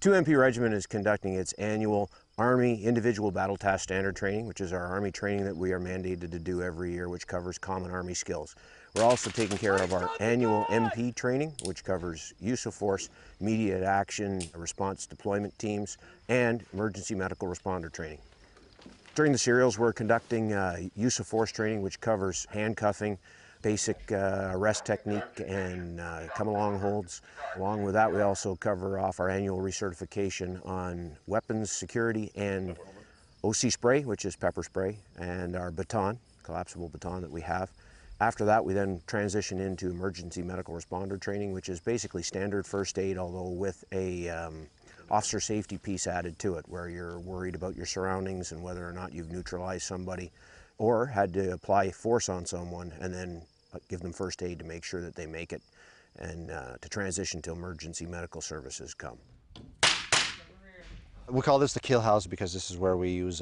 2 MP Regiment is conducting its annual Army Individual Battle Task Standard Training, which is our Army training that we are mandated to do every year, which covers common Army skills. We're also taking care of our annual MP training, which covers use of force, immediate action, response deployment teams, and emergency medical responder training. During the serials, we're conducting use of force training, which covers handcuffing, basic arrest technique, and come-along holds. Along with that, we also cover off our annual recertification on weapons security and OC spray, which is pepper spray, and our baton, collapsible baton that we have. After that, we then transition into emergency medical responder training, which is basically standard first aid, although with a officer safety piece added to it, where you're worried about your surroundings and whether or not you've neutralized somebody or had to apply force on someone and then give them first aid to make sure that they make it and to transition to emergency medical services come. We call this the kill house because this is where we use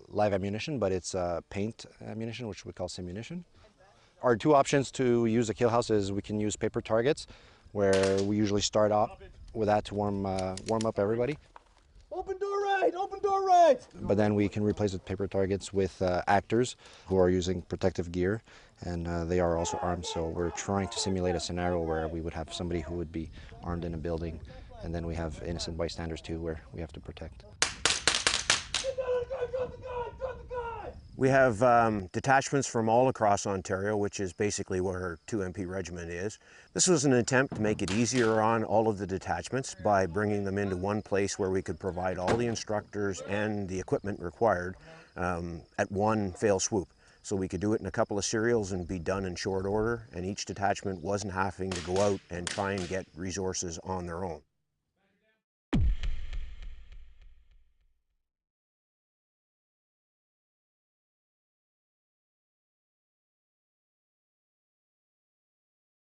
live ammunition, but it's paint ammunition, which we call simunition. Our two options to use the kill house is we can use paper targets, where we usually start off with that to warm up everybody. Open door right, open door right! But then we can replace the paper targets with actors who are using protective gear, and they are also armed, so we're trying to simulate a scenario where we would have somebody who would be armed in a building, and then we have innocent bystanders too, where we have to protect. We have detachments from all across Ontario, which is basically where 2 MP Regiment is. This was an attempt to make it easier on all of the detachments by bringing them into one place where we could provide all the instructors and the equipment required at one fell swoop. So we could do it in a couple of serials and be done in short order, and each detachment wasn't having to go out and try and get resources on their own.